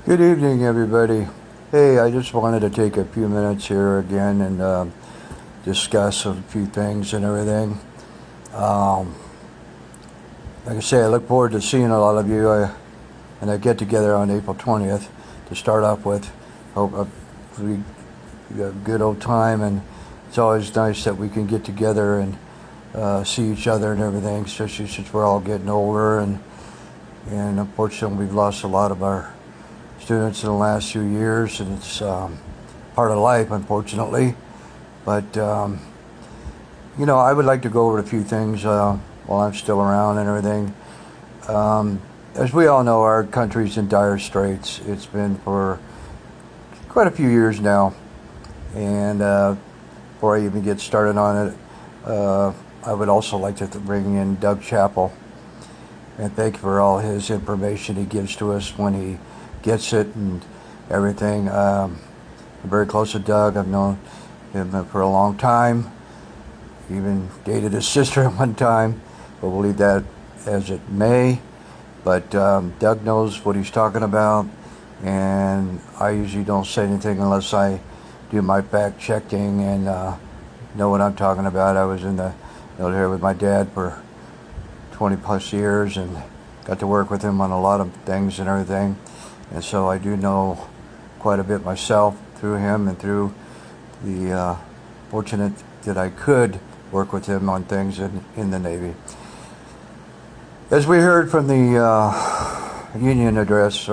Good evening, everybody. Hey, I just wanted to take a few minutes here again and discuss a few things and everything. Um, like I say, I look forward to seeing a lot of you and I get together on April 20th to start off with. Hope we got a good old time, and it's always nice that we can get together and see each other and everything, especially since we're all getting older and unfortunately we've lost a lot of our students in the last few years, and it's part of life, unfortunately. But I would like to go over a few things while I'm still around and everything. As we all know, our country's in dire straits. It's been for quite a few years now, and before I even get started on it, I would also like to bring in Doug Chappell and thank you for all his information he gives to us when he gets it and everything. I'm very close to Doug. I've known him for a long time. Even dated his sister at one time, but we'll leave that as it may. But Doug knows what he's talking about, and I usually don't say anything unless I do my fact checking and know what I'm talking about. I was in the military with my dad for 20 plus years and got to work with him on a lot of things and everything. And so I do know quite a bit myself through him and through the fortunate that I could work with him on things in the Navy. As we heard from the union address,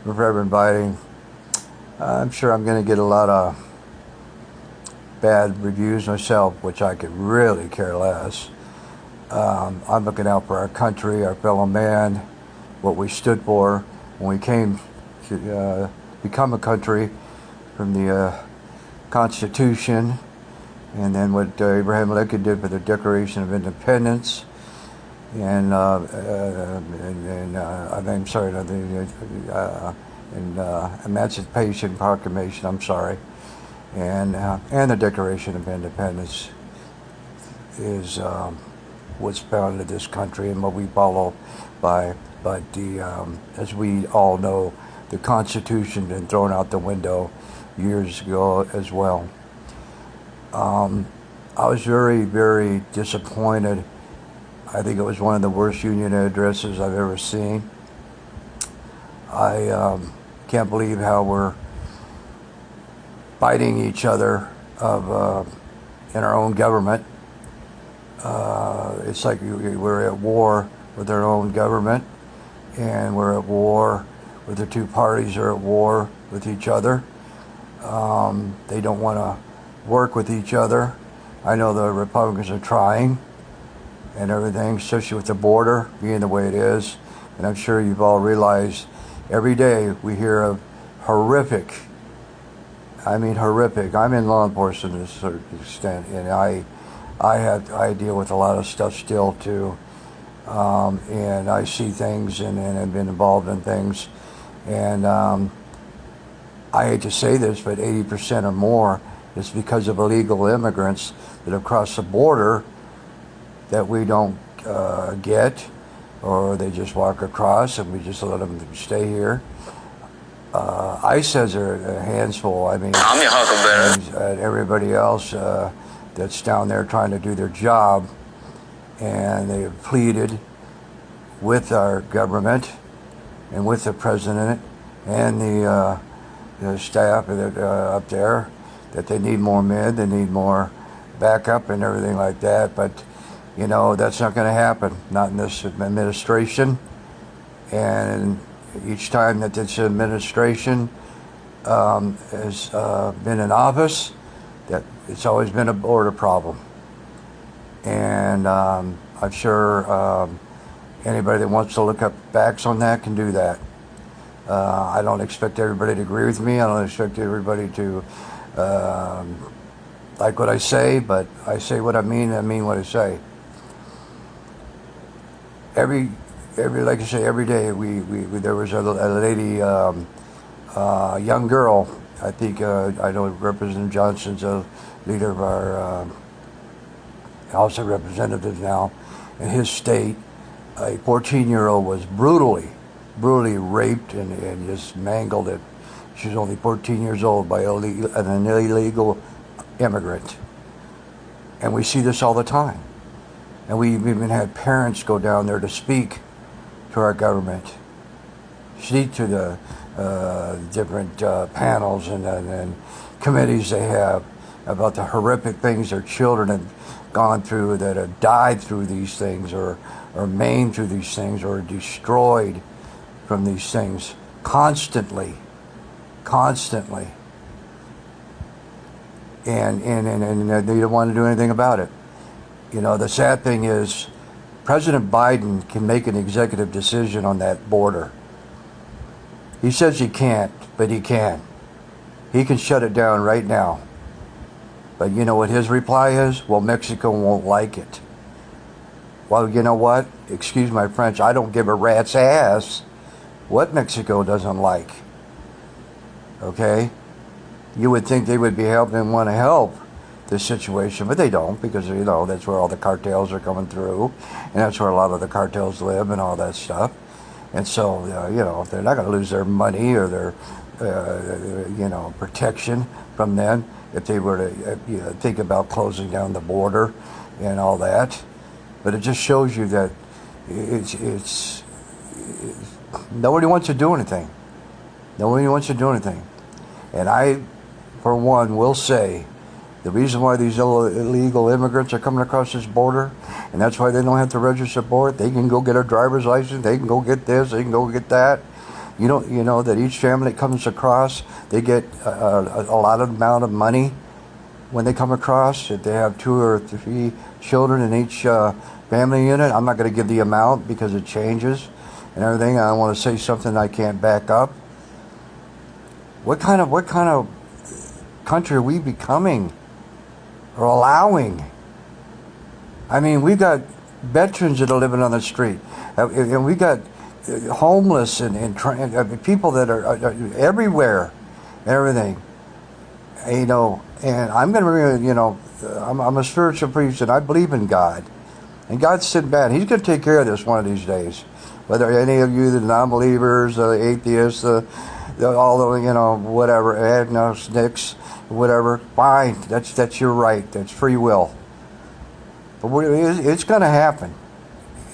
Reverend Biden, I'm sure I'm going to get a lot of bad reviews myself, which I could really care less. I'm looking out for our country, our fellow man, what we stood for when we came to become a country from the Constitution, and then what Abraham Lincoln did for the Declaration of Independence, and I'm sorry, the Emancipation Proclamation. I'm sorry, and the Declaration of Independence is what's founded this country and what we follow by. But as we all know, the Constitution been thrown out the window years ago as well. I was very, very disappointed. I think it was one of the worst union addresses I've ever seen. I can't believe how we're fighting each other in our own government. It's like we're at war with our own government, and we're at war with the two parties are at war with each other. They don't want to work with each other. I know the Republicans are trying and everything, especially with the border being the way it is. And I'm sure you've all realized every day we hear of horrific, I'm in law enforcement to a certain extent, and I deal with a lot of stuff still too. And I see things and have been involved in things. And I hate to say this, but 80% or more is because of illegal immigrants that have crossed the border that we don't get, or they just walk across and we just let them stay here. ICE has their hands full. I mean, I'm your Huckleberry. And everybody else that's down there trying to do their job, and they have pleaded with our government and with the president and the staff up there that they need more men, they need more backup and everything like that. But that's not going to happen, not in this administration. And each time that this administration has been in office, that it's always been a border problem. And I'm sure anybody that wants to look up facts on that can do that. I don't expect everybody to agree with me. I don't expect everybody to like what I say, but I say what I mean what I say. Every like I say, every day we there was a lady, young girl. I think I know Representative Johnson's a leader of our House of Representatives now in his state. A 14-year-old was brutally raped and just mangled it. She's only 14 years old by an illegal immigrant. And we see this all the time. And we've even had parents go down there to speak to our government, speak to the different panels and committees they have about the horrific things their children have gone through, that have died through these things, or maimed through these things, or destroyed from these things constantly. And they don't want to do anything about it. You know, the sad thing is President Biden can make an executive decision on that border. He says he can't, but he can. He can shut it down right now. But you know what his reply is? Well, Mexico won't like it. Well, you know what? Excuse my French, I don't give a rat's ass what Mexico doesn't like. Okay? You would think they would be helping and want to help this situation, but they don't, because, you know, that's where all the cartels are coming through, and that's where a lot of the cartels live and all that stuff. And so, you know, if they're not going to lose their money or their, you know, protection from them, if they were to think about closing down the border and all that. But it just shows you that it's nobody wants to do anything. Nobody wants to do anything. And I, for one, will say the reason why these illegal immigrants are coming across this border, and that's why they don't have to register for it, they can go get a driver's license, they can go get this, they can go get that. You know that each family that comes across, they get a lot of amount of money when they come across. If they have 2 or 3 children in each family unit, I'm not going to give the amount because it changes and everything. I don't want to say something I can't back up. What kind of country are we becoming or allowing? I mean, we've got veterans that are living on the street, and we got homeless and people that are everywhere and everything. You know, and I'm going to, you know, I'm a spiritual priest and I believe in God. And God's sitting back. He's going to take care of this one of these days. Whether any of you, the non-believers, the atheists, all the, you know, whatever, agnostics, whatever, fine. That's your right. That's free will. But it's going to happen.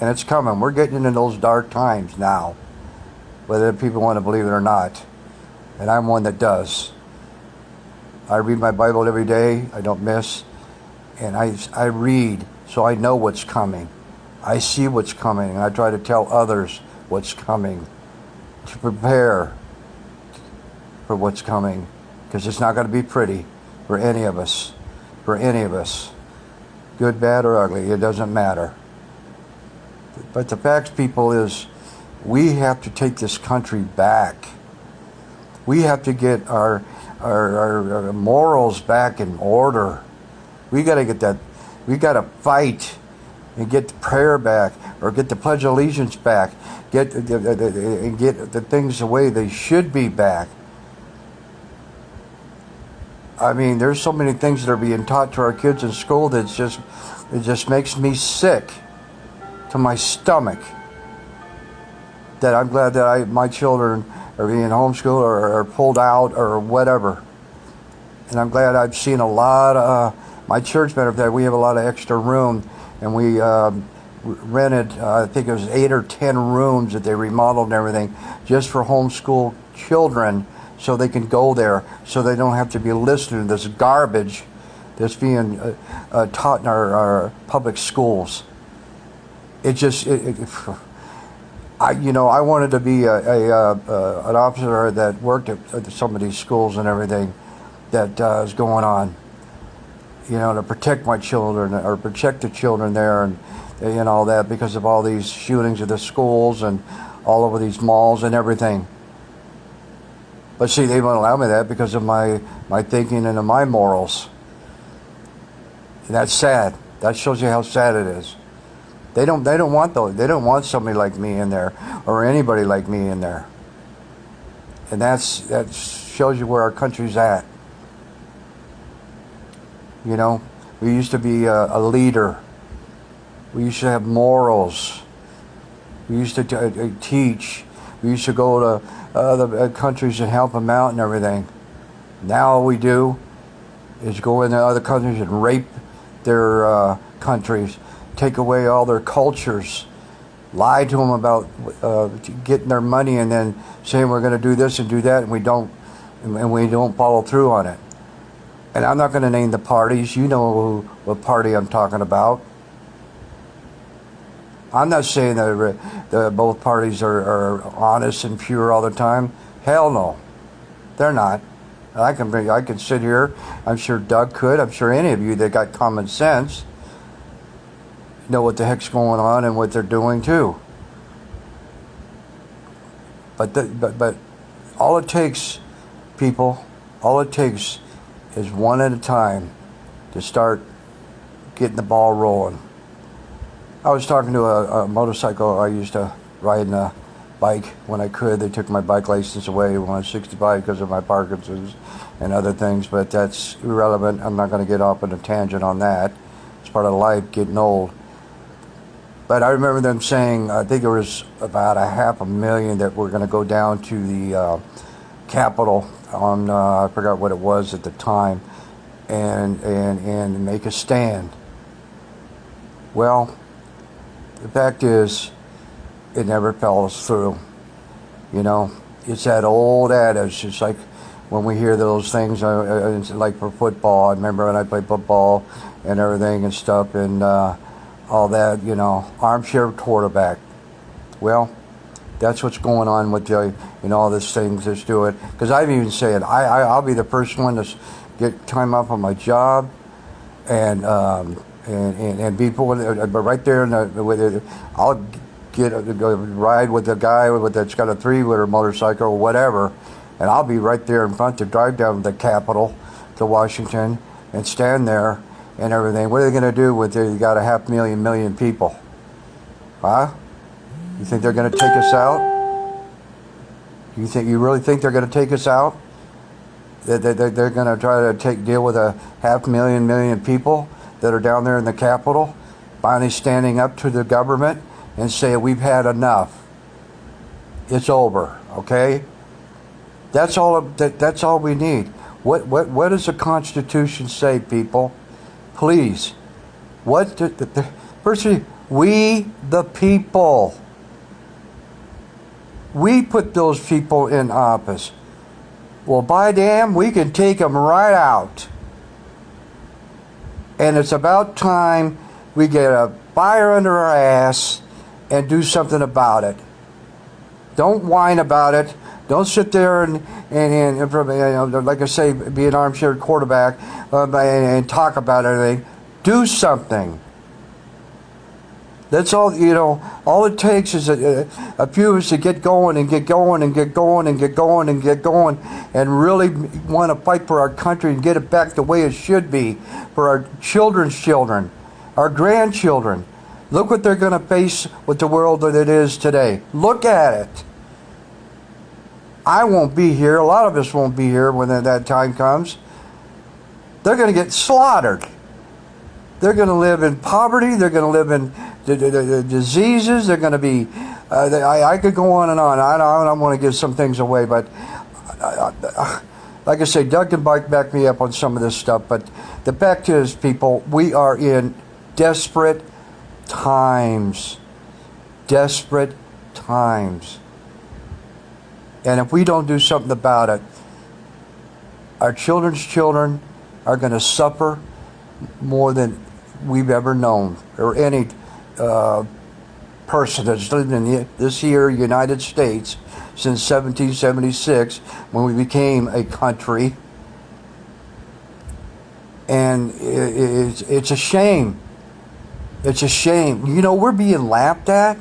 And it's coming. We're getting into those dark times now, whether people want to believe it or not. And I'm one that does. I read my Bible every day. I don't miss. And I read so I know what's coming. I see what's coming, and I try to tell others what's coming, to prepare for what's coming, because it's not going to be pretty for any of us. For any of us. Good, bad, or ugly, it doesn't matter. But the fact, people, is we have to take this country back. We have to get our morals back in order. We got to get that. We got to fight and get the prayer back, or get the Pledge of Allegiance back. Get the things the way they should be back. I mean, there's so many things that are being taught to our kids in school that it just makes me sick to my stomach. That I'm glad that my children are being homeschooled or pulled out or whatever. And I'm glad I've seen a lot of my church. Matter of fact, we have a lot of extra room, and we rented, I think it was 8 or 10 rooms that they remodeled and everything just for homeschool children, so they can go there, so they don't have to be listening to this garbage that's being taught in our public schools. I wanted to be an officer that worked at some of these schools and everything that is going on, you know, to protect my children or protect the children there and all that, because of all these shootings at the schools and all over these malls and everything. But see, they won't allow me that because of my thinking and of my morals. And that's sad. That shows you how sad it is. They don't want those. They don't want somebody like me in there, or anybody like me in there. And that shows you where our country's at. You know, we used to be a leader. We used to have morals. We used to teach. We We used to go to other countries and help them out and everything. Now all we do is go into other countries and rape their countries, take away all their cultures, lie to them about getting their money, and then saying we're going to do this and do that, and we don't follow through on it. And I'm not going to name the parties. You know what party I'm talking about. I'm not saying that both parties are honest and pure all the time. Hell no, they're not. I can sit here. I'm sure Doug could. I'm sure any of you that got common sense know what the heck's going on and what they're doing too. But all it takes, people, all it takes is one at a time to start getting the ball rolling. I was talking to a motorcycle. I used to ride a bike when I could. They took my bike license away when I was 65 because of my Parkinson's and other things, but that's irrelevant. I'm not going to get off on a tangent on that. It's part of life, getting old. But I remember them saying, I think there was about 500,000 that were going to go down to the Capitol on, I forgot what it was at the time, and make a stand. Well, the fact is, it never follows through. You know, it's that old adage. It's like when we hear those things, like for football. I remember when I played football and everything and stuff, and all that, you know, armchair quarterback. Well, that's what's going on with all these things that's doing. Because I've even said, I'll be the first one to get time off on my job and be right there I'll go ride with a guy that's got a 3-wheeler motorcycle or whatever, and I'll be right there in front to drive down to the Capitol to Washington and stand there and everything. What are they going to do with you got 500,000 people? Huh? You think they're going to take us out? You really think they're going to take us out? They're going to try to deal with 500,000 people that are down there in the Capitol, finally standing up to the government and say, we've had enough. It's over, okay? That's all we need. What does the Constitution say, people? Please. Firstly, we the people. We put those people in office. Well, by damn, we can take them right out. And it's about time we get a fire under our ass and do something about it. Don't whine about it. Don't sit there and like I say, be an armchair quarterback and talk about everything. Do something. That's all, all it takes is a few of us to get going and get going and get going and get going and get going and really want to fight for our country and get it back the way it should be for our children's children, our grandchildren. Look what they're going to face with the world that it is today. Look at it. I won't be here. A lot of us won't be here when that time comes. They're going to get slaughtered. They're going to live in poverty. They're going to live in diseases. They're going to be... I could go on and on. I don't want to give some things away, but like I say, Doug can back me up on some of this stuff. But the fact is, people, we are in desperate times. Desperate times. And if we don't do something about it, our children's children are going to suffer more than we've ever known, or any person that's lived in this here United States since 1776, when we became a country. And it's a shame. It's a shame. We're being laughed at.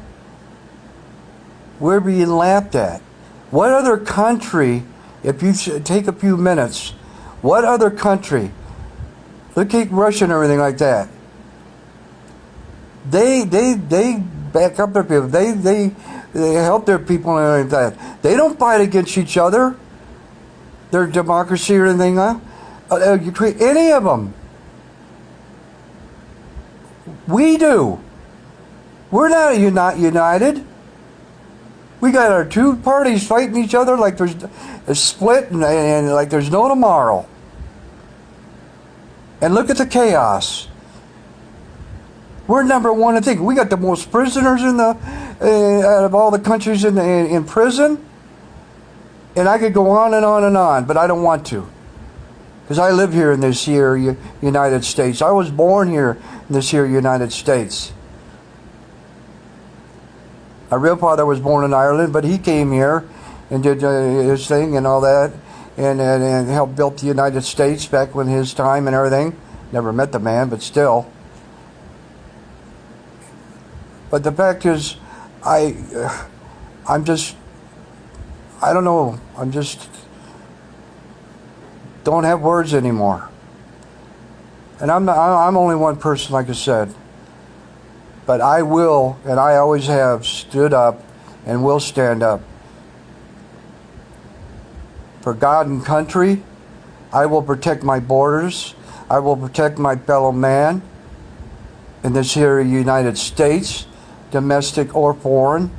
We're being laughed at. What other country, if you take a few minutes, what other country, look at Russia and everything like that, they back up their people, they help their people and everything like that. They don't fight against each other, their democracy or anything like that. Any of them. We do. We're not united. We got our two parties fighting each other like there's a split and like there's no tomorrow. And look at the chaos. We're number one, I think. We got the most prisoners in the out of all the countries in prison. And I could go on and on and on, but I don't want to. Because I live here in this here United States. I was born here in this here United States. My real father was born in Ireland, but he came here and did his thing and all that, and helped build the United States back when his time and everything. Never met the man, but still. But the fact is, I don't know. Don't have words anymore. And I'm only one person, like I said. But I will, and I always have, stood up and will stand up for God and country. I will protect my borders. I will protect my fellow man in this here United States, domestic or foreign.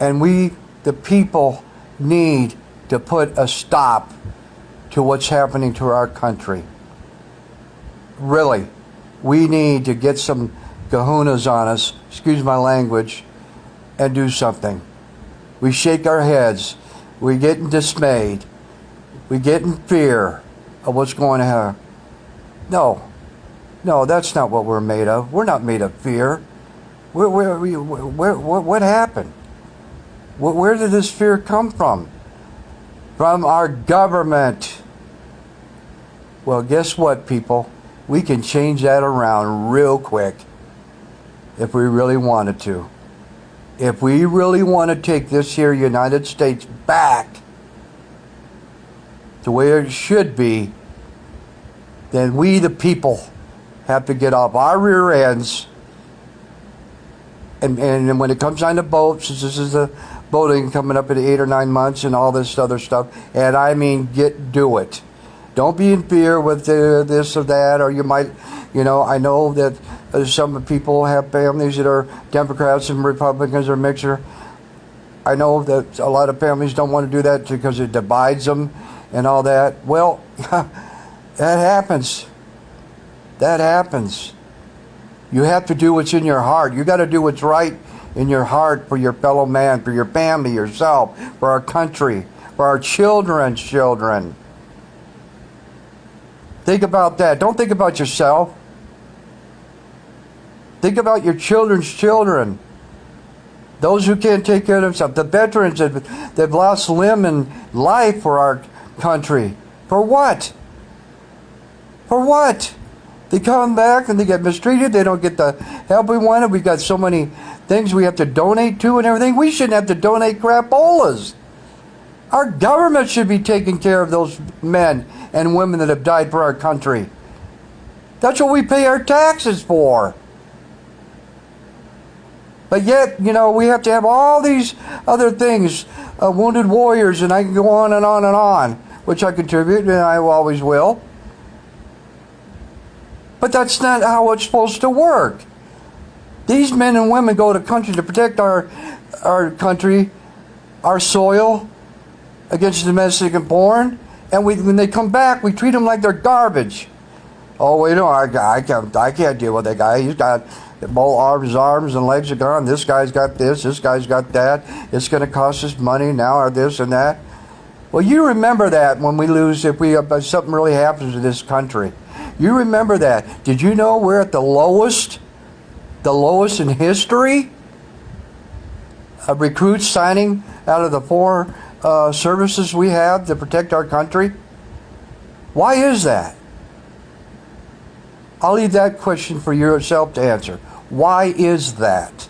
And we, the people, need to put a stop to what's happening to our country. Really. We need to get some kahunas on us, excuse my language, and do something. We shake our heads. We get dismayed. We get in fear of what's going to happen. No, that's not what we're made of. We're not made of fear. What happened? Where did this fear come from? From our government. Well, guess what, people? We can change that around real quick if we really wanted to. If we really want to take this here United States back the way it should be, then we, the people, have to get off our rear ends. And when it comes down to boats, this is the boating coming up in 8 or 9 months and all this other stuff, and I mean, do it. Don't be in fear with this or that, or you might, I know that some people have families that are Democrats and Republicans or mixture. I know that a lot of families don't want to do that because it divides them and all that. Well, that happens. That happens. You have to do what's in your heart. You got to do what's right in your heart for your fellow man, for your family, yourself, for our country, for our children's children. Think about that. Don't think about yourself. Think about your children's children. Those who can't take care of themselves. The veterans that have lost limb and life for our country. For what? For what? They come back and they get mistreated. They don't get the help we wanted. We've got so many things we have to donate to and everything. We shouldn't have to donate crapolas. Our government should be taking care of those men and women that have died for our country. That's what we pay our taxes for. But yet, we have to have all these other things, wounded warriors, and I can go on and on and on, which I contribute, and I always will. But that's not how it's supposed to work. These men and women go to country to protect our country, our soil, against domestic and foreign, and when they come back, we treat them like they're garbage. Oh, I can't deal with that guy. He's got both his arms and legs are gone. This guy's got this guy's got that. It's going to cost us money now, or this and that. Well, you remember that when we lose, if something really happens to this country. You remember that. Did you know we're at the lowest in history of recruits signing out of the 4 services we have to protect our country? Why is that? I'll leave that question for yourself to answer. Why is that?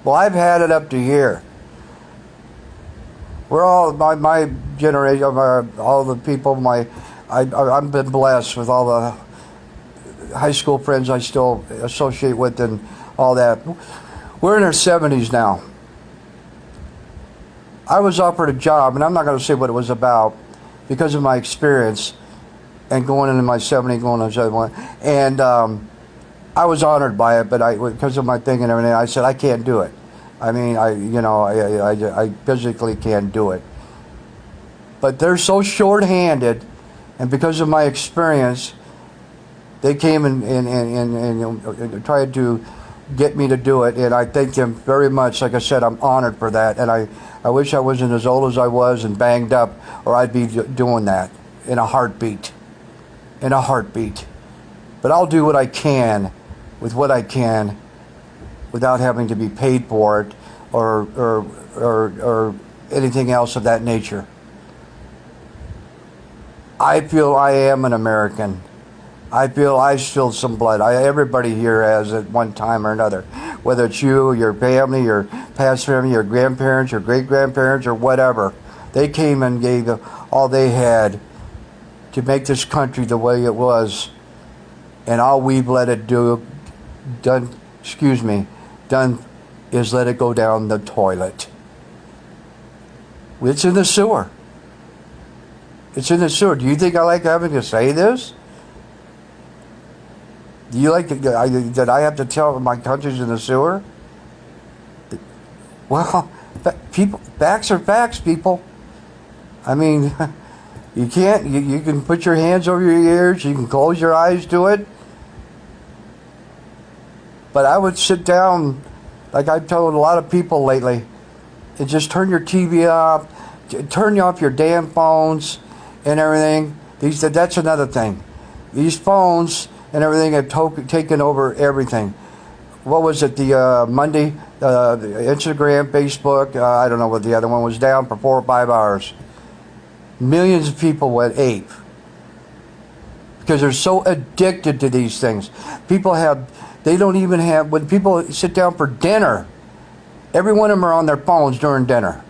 Well, I've had it up to here. We're all, my generation, all the people, I've been blessed with all the high school friends I still associate with and all that. We're in our 70s now. I was offered a job, and I'm not going to say what it was about because of my experience and going into my 70s, going on 71. And I was honored by it, but because of my thing and everything, I said I can't do it. I mean, I physically can't do it. But they're so short-handed, and because of my experience, they came and tried to get me to do it, and I thank them very much. Like I said, I'm honored for that, and I wish I wasn't as old as I was and banged up, or I'd be doing that in a heartbeat. In a heartbeat. But I'll do what I can with what I can without having to be paid for it or anything else of that nature. I feel I am an American. I feel I spilled some blood. Everybody here has at one time or another. Whether it's you, your family, your past family, your grandparents, your great-grandparents, or whatever. They came and gave all they had to make this country the way it was. And all we've let it done is let it go down the toilet. It's in the sewer. It's in the sewer. Do you think I like having to say this? Do you like that I have to tell my country's in the sewer? Well, facts are facts, people. I mean, you can't. You can put your hands over your ears. You can close your eyes to it. But I would sit down, like I've told a lot of people lately, and just turn your TV off, turn off your damn phones and everything. That's another thing. These phones and everything have taken over everything. What was it? The Monday, Instagram, Facebook. I don't know what the other one was down for 4 or 5 hours. Millions of people went ape because they're so addicted to these things. They don't even have, when people sit down for dinner, every one of them are on their phones during dinner.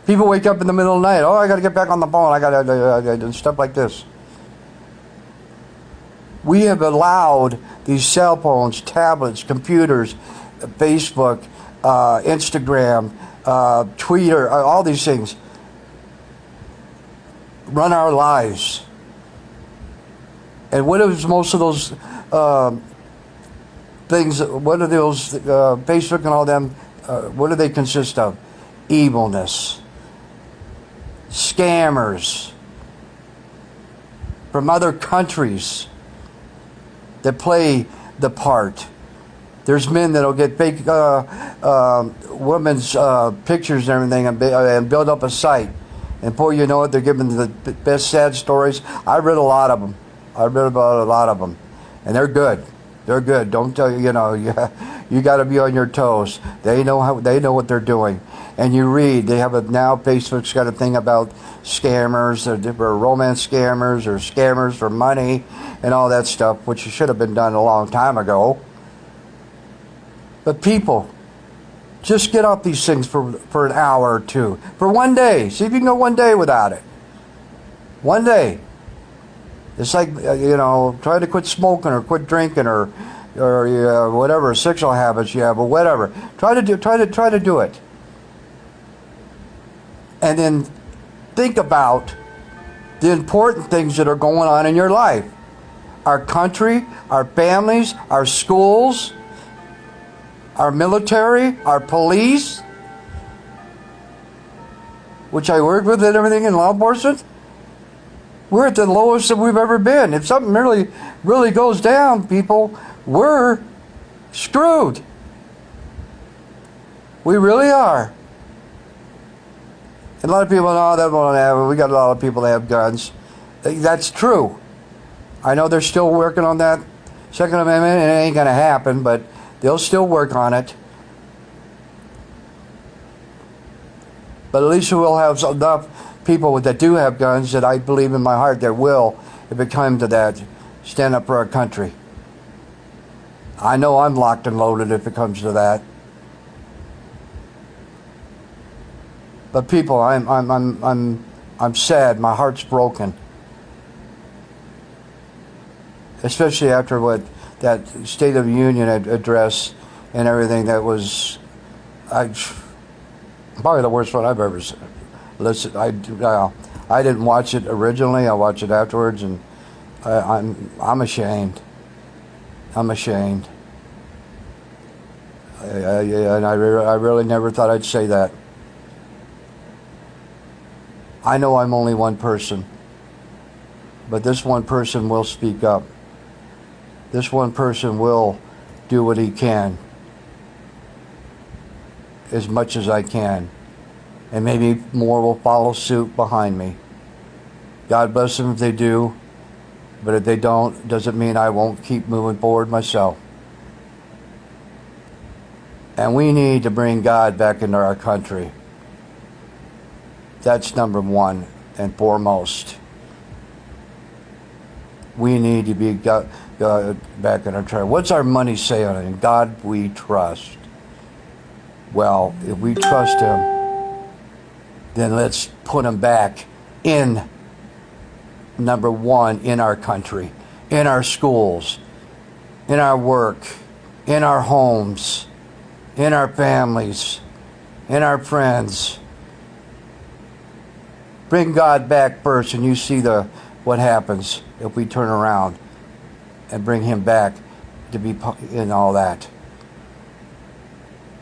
People wake up in the middle of the night. Oh, I got to get back on the phone. I got to stuff like this. We have allowed these cell phones, tablets, computers, Facebook, Instagram, Twitter, all these things run our lives. And what is most of those things, what are those, Facebook and all them, what do they consist of? Evilness. Scammers. From other countries that play the part. There's men that'll get fake women's pictures and everything and build up a site. And before you know it, they're giving the best sad stories. I read a lot of them. I read about a lot of them. And they're good. They're good. Don't tell you know, you got to be on your toes. They know what they're doing. And you read, now Facebook's got a thing about scammers, or romance scammers, or scammers for money, and all that stuff, which should have been done a long time ago. But people, just get off these things for an hour or two. For one day. See if you can go one day without it. One day. It's like, try to quit smoking or quit drinking or whatever sexual habits you have or whatever. Try to do it. And then think about the important things that are going on in your life. Our country, our families, our schools, our military, our police, which I work with and everything in law enforcement. We're at the lowest that we've ever been. If something really, really goes down, people, we're screwed. We really are. And a lot of people know that won't have. We got a lot of people that have guns. That's true. I know they're still working on that Second Amendment, and it ain't going to happen, but they'll still work on it. But at least we'll have enough people that do have guns that I believe in my heart that will, if it comes to that, stand up for our country. I know I'm locked and loaded if it comes to that. But people, I'm sad. My heart's broken. Especially after what that State of the Union address and everything that was, probably the worst one I've ever listened. I didn't watch it originally. I watched it afterwards, and I'm ashamed. I'm ashamed. And I really never thought I'd say that. I know I'm only one person, but this one person will speak up. This one person will do what he can, as much as I can, and maybe more will follow suit behind me. God bless them if they do, but if they don't, doesn't mean I won't keep moving forward myself. And we need to bring God back into our country. That's number one and foremost. We need to be God back in our country. What's our money say on it? In God we trust. Well, if we trust Him, then let's put Him back in number one in our country, in our schools, in our work, in our homes, in our families, in our friends. Bring God back first, and you see what happens if we turn around and bring Him back to be in all that.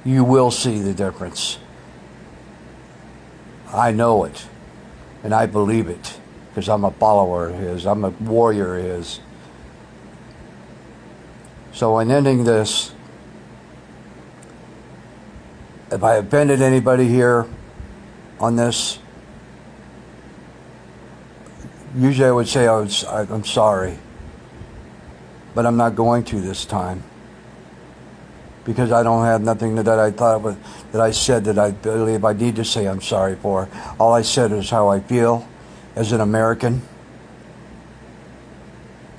You will see the difference. I know it, and I believe it, because I'm a follower of His. I'm a warrior of His. So in ending this, if I offended anybody here on this, usually I would say I'm sorry, but I'm not going to this time, because I don't have nothing that I thought that I said that I believe I need to say I'm sorry for. All I said is how I feel as an American,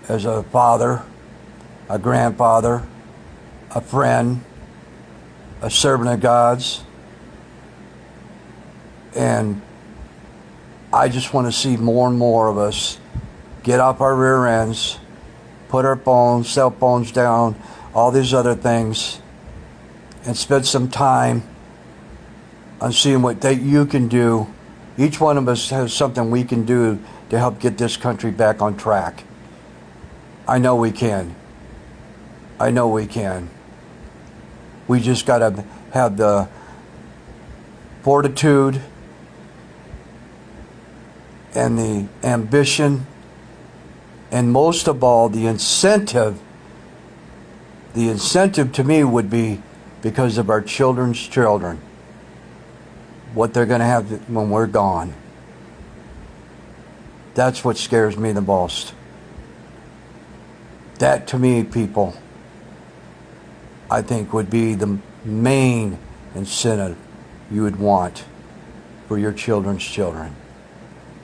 as a father, a grandfather, a friend, a servant of God's, and I just want to see more and more of us get off our rear ends, put our cell phones down, all these other things, and spend some time on seeing what you can do. Each one of us has something we can do to help get this country back on track. I know we can. I know we can. We just got to have the fortitude and the ambition, and most of all, the incentive. The incentive to me would be because of our children's children, what they're going to have when we're gone. That's what scares me the most. That, to me, people, I think would be the main incentive you would want for your children's children,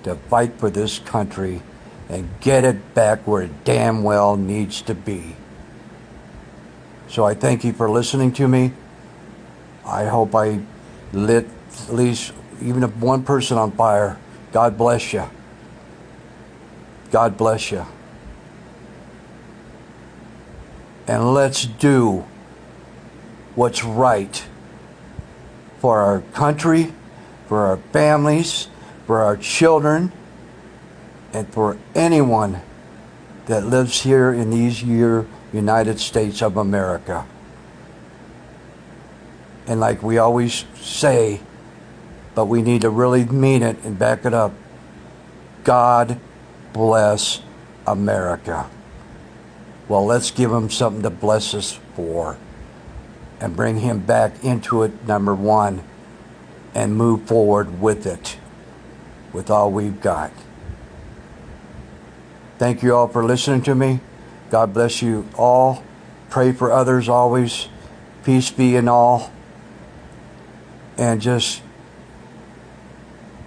to fight for this country and get it back where it damn well needs to be. So I thank you for listening to me. I hope I lit at least even if one person on fire. God bless you. God bless you. And let's do what's right for our country, for our families, for our children, and for anyone that lives here in these United States of America. And like we always say, but we need to really mean it and back it up, God bless America. Well, let's give Him something to bless us for and bring Him back into it, number one, and move forward with it, with all we've got. Thank you all for listening to me. God bless you all. Pray for others always. Peace be in all. And just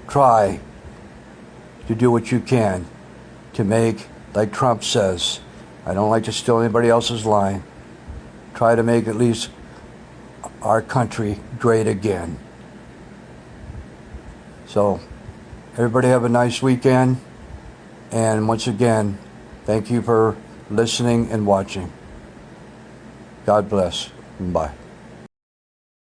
try to do what you can to make, like Trump says, I don't like to steal anybody else's line, try to make at least our country great again. So, everybody have a nice weekend. And once again, thank you for listening and watching. God bless. Bye.